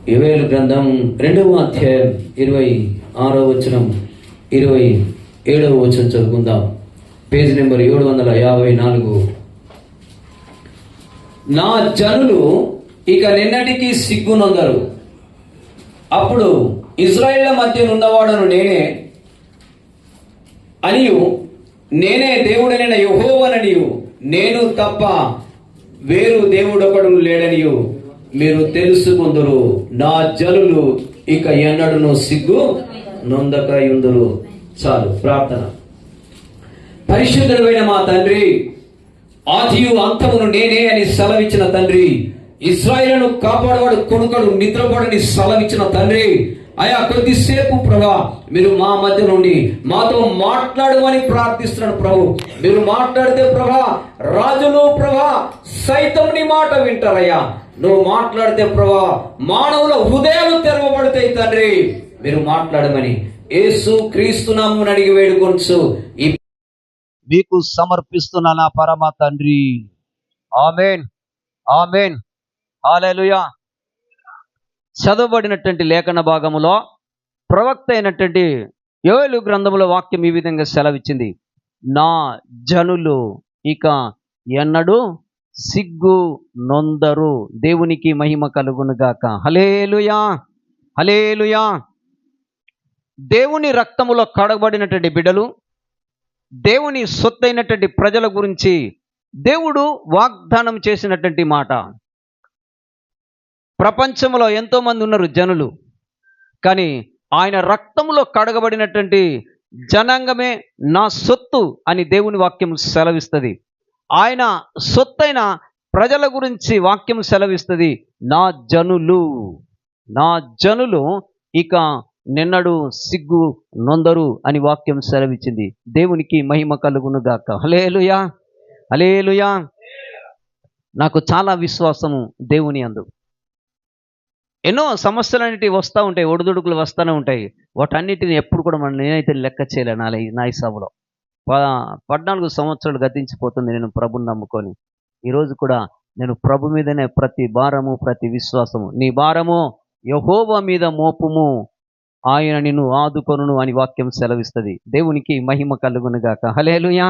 యోవేలు గ్రంథం 2వ అధ్యాయం 26వ వచనం 27వ వచనం చదువుకుందాం. Page number 754. నా జనులు ఇక నిన్నటికి సిగ్గునొందరు. అప్పుడు ఇజ్రాయేళ్ల మధ్య ఉన్నవాడను నేనే అనియు, నేనే దేవుడైన యెహోవాననియు, నేను తప్ప వేరు దేవుడొకడు లేడనియు మీరు తెలుసుకుందరు. నా జనులు ఇక ఎన్నడను సిగ్గు నొందకయుందురు. చాలు, ప్రార్థన. పరిశుద్ధుడైన మా తండ్రి, ఆదియు అంతమును నేనే అని సెలవిచ్చిన తండ్రి, ఇశ్రాయేలును కాపాడవాడు కొనుకడు నిద్రపడని సెలవిచ్చిన తండ్రి, అయా కొద్దిసేపు ప్రభా మీరు మా మధ్య నుండి మాతో మాట్లాడమని ప్రార్థిస్తున్నాను ప్రభు. మీరు మాట్లాడితే ప్రభా రాజులు ప్రభా సైతం నీ మాట వింటారయ్యా. నువ్వు మాట్లాడితే ప్రభా మానవుల హృదయాలు తెరవబడతాయి తండ్రి. మీరు మాట్లాడమని యేసు క్రీస్తు నామమున అడిగి వేడుకొంచు మీకు సమర్పిస్తున్న నా పరమ తండ్రి. ఆమేన్, ఆమేన్, హల్లెలూయా. చదవబడినటువంటి లేఖన భాగములో ప్రవక్త అయినటువంటి యోవేలు గ్రంథములో వాక్యం ఈ విధంగా సెలవిచ్చింది. నా జనులు ఇక ఎన్నడూ సిగ్గు నొందరు. దేవునికి మహిమ కలుగును గాక. హల్లెలూయా, హల్లెలూయా. దేవుని రక్తములో కడగబడినటువంటి బిడ్డలు, దేవుని సొత్తైనటువంటి ప్రజల గురించి దేవుడు వాగ్దానం చేసినటువంటి మాట. ప్రపంచంలో ఎంతోమంది ఉన్నారు జనులు, కానీ ఆయన రక్తములో కడగబడినటువంటి జనాంగమే నా సొత్తు అని దేవుని వాక్యం సెలవిస్తుంది. ఆయన సొత్తైన ప్రజల గురించి వాక్యం సెలవిస్తుంది. నా జనులు, నా జనులు ఇక నిన్నడు సిగ్గు నొందరు అని వాక్యం సెలవిచ్చింది. దేవునికి మహిమ కలుగును గాక. హల్లెలూయా, హల్లెలూయా. నాకు చాలా విశ్వాసము దేవుని యందు. ఎన్నో సమస్యలు అనేటివి వస్తూ ఉంటాయి, ఒడిదుడుకులు వస్తూనే ఉంటాయి. వాటన్నిటిని ఎప్పుడు కూడా నేనైతే లెక్క చేయలేను. నా హిసాబులో 14 సంవత్సరాలు గతించిపోతుంది నేను ప్రభుని నమ్ముకొని. ఈరోజు కూడా నేను ప్రభు మీదనే ప్రతి భారము, ప్రతి విశ్వాసము. నీ భారము యెహోవా మీద మోపుము, ఆయన నిన్ను ఆదుకొనును అని వాక్యం సెలవిస్తుంది. దేవునికి మహిమ కలుగును గాక. హల్లెలూయా.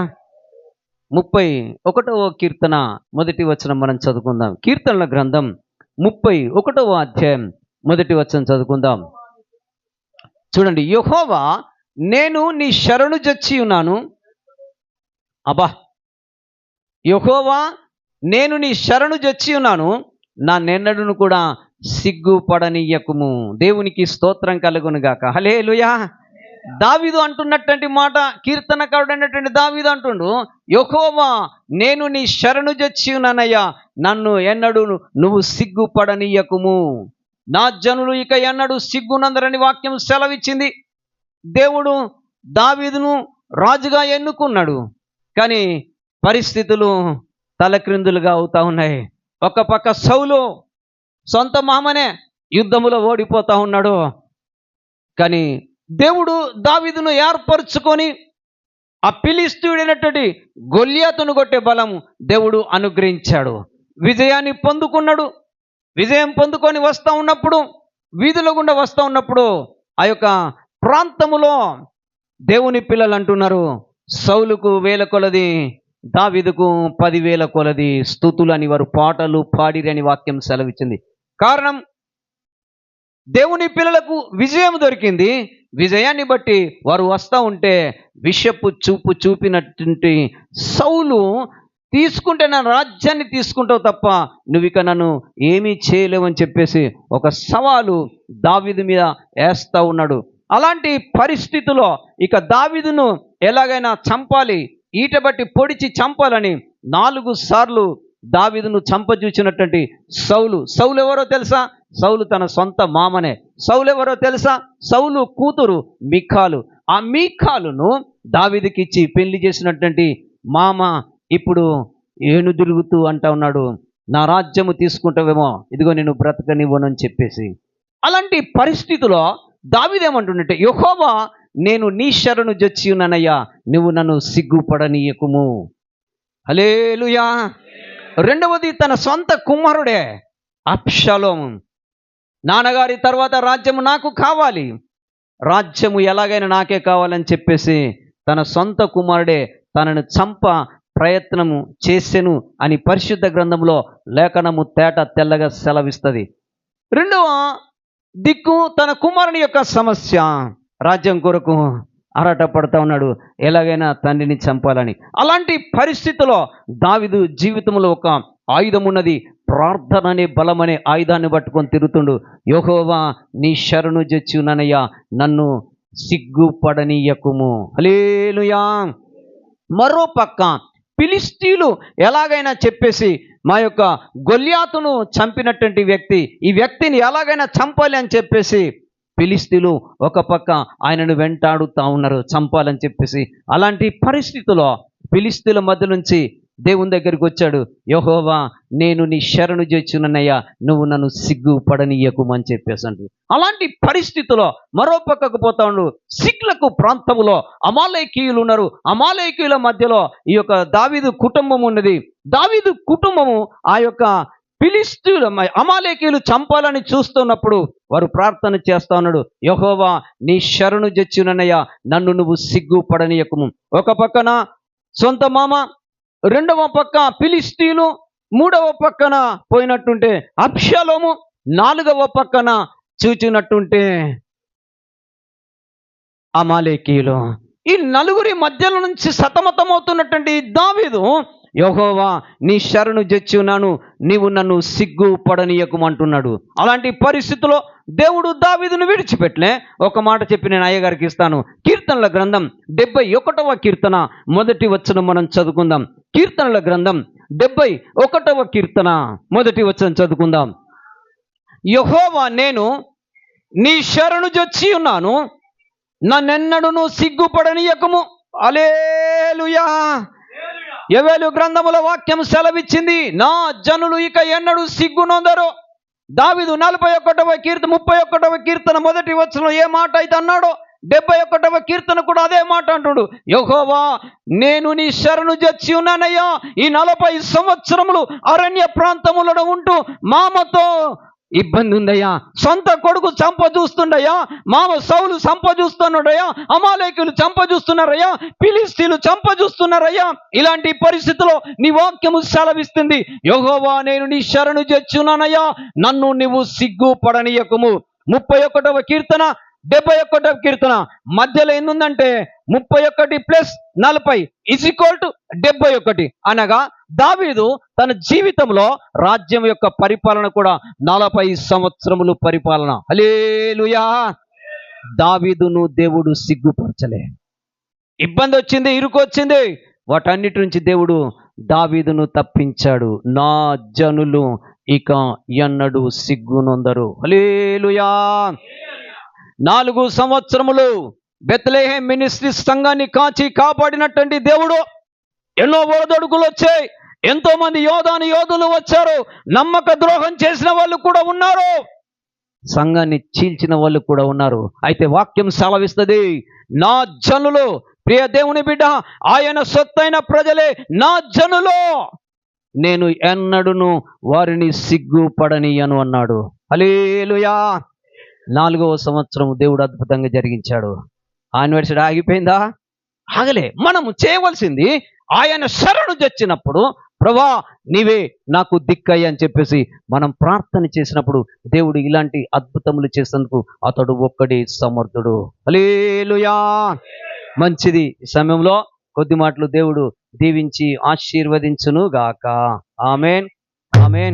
31వ కీర్తన 1వ వచనం మనం చదువుకుందాం. కీర్తనల గ్రంథం 31వ అధ్యాయం 1వ వచనం చదువుకుందాం. చూడండి. యెహోవా నేను నీ శరణు జొచ్చి ఉన్నాను. అబ్బా, యెహోవా నేను నీ శరణు జొచ్చి ఉన్నాను, నా నెన్నడును కూడా సిగ్గుపడనీయకుము. దేవునికి స్తోత్రం కలుగును గాక. హల్లెలూయా. దావీదు అంటున్నటువంటి మాట, కీర్తనకారుడు అయినటువంటి దావీదు అంటుండు, యెహోవా నేను నీ శరణు జొచ్చి ఉన్నానయ్యా, నన్ను ఎన్నడూ నువ్వు సిగ్గుపడనీయకుము. నా జనులు ఇక ఎన్నడూ సిగ్గునందరని వాక్యం సెలవిచ్చింది. దేవుడు దావీదును రాజుగా ఎన్నుకున్నాడు, కానీ పరిస్థితులు తలక్రిందులుగా అవుతా ఉన్నాయి. ఒక పక్క సౌలు సొంత మామనే యుద్ధములో ఓడిపోతా ఉన్నాడు, కానీ దేవుడు దావీదును ఏర్పరచుకొని ఆ ఫిలిష్తీయుడైనటువంటి గొల్యాతును కొట్టే బలం దేవుడు అనుగ్రహించాడు. విజయాన్ని పొందుకున్నాడు. విజయం పొందుకొని వస్తూ ఉన్నప్పుడు, వీధుల గుండా వస్తూ ఉన్నప్పుడు ఆ యొక్క ప్రాంతములో దేవుని పిల్లలు అంటున్నారు, సౌలుకు 1000 కొలది, దావీదుకు 10,000 కొలది స్తుతులు అని వారు పాటలు పాడిరని వాక్యం సెలవిచ్చింది. కారణం, దేవుని పిల్లలకు విజయం దొరికింది. విజయాన్ని బట్టి వారు వస్తూ ఉంటే విషపు చూపు చూపినటువంటి సౌలు, తీసుకుంటే నా రాజ్యాన్ని తీసుకుంటావు తప్ప నువ్వు ఇక నన్ను ఏమీ చేయలేవని చెప్పేసి ఒక సవాలు దావీదు మీద వేస్తూ ఉన్నాడు. అలాంటి పరిస్థితిలో ఇక దావీదును ఎలాగైనా చంపాలి, ఈట బట్టి పొడిచి చంపాలని 4 సార్లు దావీదును చంపజూచినటువంటి సౌలు ఎవరో తెలుసా? సౌలు తన సొంత మామనే. సౌలు ఎవరో తెలుసా? సౌలు కూతురు మీకాలు. ఆ మీకాలును దావీదుకి ఇచ్చి పెళ్లి చేసినటువంటి మామ ఇప్పుడు ఏను తిరుగుతూ అంటా ఉన్నాడు, నా రాజ్యము తీసుకుంటావేమో, ఇదిగో నేను బ్రతకనివ్వనని చెప్పేసి. అలాంటి పరిస్థితిలో దావీదేమంటుంటే, యెహోవా నేను నీ శరణు జొచ్చి ఉన్నానయ్యా, నువ్వు నన్ను సిగ్గుపడనీయకుము. హల్లెలూయా. రెండవది, తన సొంత కుమారుడే అబ్షాలోము. నాన్నగారి తర్వాత రాజ్యము నాకు కావాలి, రాజ్యము ఎలాగైనా నాకే కావాలని చెప్పేసి తన సొంత కుమారుడే తనను చంప ప్రయత్నము చేసెను అని పరిశుద్ధ గ్రంథంలో లేఖనము తేట తెల్లగా సెలవిస్తుంది. రెండవ దిక్కు తన కుమారుని యొక్క సమస్య, రాజ్యం కొరకు ఆరాట పడుతూ ఉన్నాడు, ఎలాగైనా తండ్రిని చంపాలని. అలాంటి పరిస్థితిలో దావీదు జీవితంలో ఒక ఆయుధం ఉన్నది, ప్రార్థన అనే బలమనే ఆయుధాన్ని పట్టుకొని తిరుగుతుండు. యెహోవా నీ శరణు జొచ్చుననయ్యా, నన్ను సిగ్గుపడనీయకుము. హల్లెలూయా. మరో పక్క ఫిలిష్తీయులు ఎలాగైనా చెప్పేసి మా యొక్క గొల్యాతును చంపినటువంటి వ్యక్తి, ఈ వ్యక్తిని ఎలాగైనా చంపాలి అని చెప్పేసి ఫిలిష్తీయులు ఒక పక్క ఆయనను వెంటాడుతూ ఉన్నారు చంపాలని చెప్పేసి. అలాంటి పరిస్థితిలో ఫిలిష్తీయుల మధ్య నుంచి దేవుని దగ్గరికి వచ్చాడు. యెహోవా నేను నీ శరణు జొచ్చునన్నయ్యా, నువ్వు నన్ను సిగ్గుపడనీయకుమని చెప్పేసి అంటు. అలాంటి పరిస్థితిలో మరో పక్కకు పోతా ఉండు. సిక్లకు ప్రాంతంలో అమాలేకీయులు ఉన్నారు. అమాలేకీయుల మధ్యలో ఈ యొక్క దావీదు కుటుంబం ఉన్నది. దావీదు కుటుంబము ఆ యొక్క ఫిలిష్తీయుల అమాలేకీయులు చంపాలని చూస్తున్నప్పుడు వారు ప్రార్థన చేస్తా ఉన్నాడు. యెహోవా నీ శరణు జొచ్చునన్నయ్యా, నన్ను నువ్వు సిగ్గుపడనీయకుము. ఒక పక్కన సొంత మామ, రెండవ పక్క ఫిలిష్తీయులు, మూడవ పక్కన పోయినట్టుంటే అబ్షాలోము, నాలుగవ పక్కన చూచినట్టుంటే అమాలేకీయులు. ఈ నలుగురి మధ్యలో నుంచి సతమతమవుతున్నటువంటి దావీదు, యెహోవా నీ శరణు జొచ్చున్నాను, నీవు నన్ను సిగ్గుపడనీయకుమంటున్నాడు. అలాంటి పరిస్థితిలో దేవుడు దావీదును విడిచిపెట్టలే. ఒక మాట చెప్పి నేను అయ్యగారికి ఇస్తాను. కీర్తనల గ్రంథం 71వ కీర్తన మొదటి వచనం మనం చదువుకుందాం. కీర్తనల గ్రంథం 71వ కీర్తన మొదటి వచనం చదువుకుందాం. యెహోవా నేను నీ శరణు జొచ్చి ఉన్నాను, నన్నెన్నడును సిగ్గుపడనీయకము. హల్లెలూయా. యోవేలు గ్రంథముల వాక్యం సెలవిచ్చింది, నా జనులు ఇక ఎన్నడూ సిగ్గునొందరు. దావీదు 41వ కీర్తన 31వ కీర్తన మొదటి వచనంలో ఏ మాట అయితే అన్నాడో 71వ కీర్తన కూడా అదే మాట అంటుడు. యెహోవా నేను నీ శరణు జొచ్చి ఉన్నానయ్యా, ఈ 40 సంవత్సరములు అరణ్య ప్రాంతములలో ఉంటూ మామతో ఇబ్బంది ఉందయ్యా, సొంత కొడుకు చంప చూస్తుండయ్యా, మామ సౌలు చంప చూస్తున్నాడయ్యా, అమాలేకులు చంప చూస్తున్నారయ్యా, ఫిలిష్తీయులు చంప చూస్తున్నారయ్యా. ఇలాంటి పరిస్థితిలో నీ వాక్యము సెలవిస్తుంది, యెహోవా నేను నీ శరణు జొచ్చున్నానయ్యా, నన్ను నువ్వు సిగ్గుపడనీయకుము. 31వ కీర్తన 71వ కీర్తన మధ్యలో ఏందంటే 31 + 40 = 71. అనగా దావీదు తన జీవితంలో రాజ్యం యొక్క పరిపాలన కూడా 40 సంవత్సరములు పరిపాలన. హల్లెలూయా. దావీదును దేవుడు సిగ్గుపరచలే. ఇబ్బంది వచ్చింది, ఇరుకొచ్చింది, వాటన్నిటి నుంచి దేవుడు దావీదును తప్పించాడు. నా జనులు ఇక ఎన్నడూ సిగ్గునొందరు. హల్లెలూయా. 4 సంవత్సరములు బెత్లెహేం మినిస్ట్రీ సంఘాన్ని కాచి కాపాడినటువంటి దేవుడు, ఎన్నో ఒడదొడుకులు వచ్చాయి, ఎంతో మంది యోధులు వచ్చారు, నమ్మక ద్రోహం చేసిన వాళ్ళు కూడా ఉన్నారు, సంఘాన్ని చీల్చిన వాళ్ళు కూడా ఉన్నారు. అయితే వాక్యం సెలవిస్తుంది, నా జనులు, ప్రియ దేవుని బిడ్డ, ఆయన సొత్తైన ప్రజలే నా జనులు, నేను ఎన్నడును వారిని సిగ్గుపడనీయను అన్నాడు. హల్లెలూయా. 4వ సంవత్సరం దేవుడు అద్భుతంగా జరిగించాడు. ఆనివర్సరీ ఆగిపోయిందా? ఆగలే. మనము చేయవలసింది ఆయన శరణు జొచ్చినప్పుడు, ప్రభా నీవే నాకు దిక్కయ్య అని చెప్పేసి మనం ప్రార్థన చేసినప్పుడు దేవుడు ఇలాంటి అద్భుతములు చేసేందుకు అతడు ఒక్కడే సమర్థుడు. హల్లెలూయా. మంచిది. ఈ సమయంలో కొద్ది మాటలు దేవుడు దీవించి ఆశీర్వదించును గాక. ఆమేన్, ఆమేన్.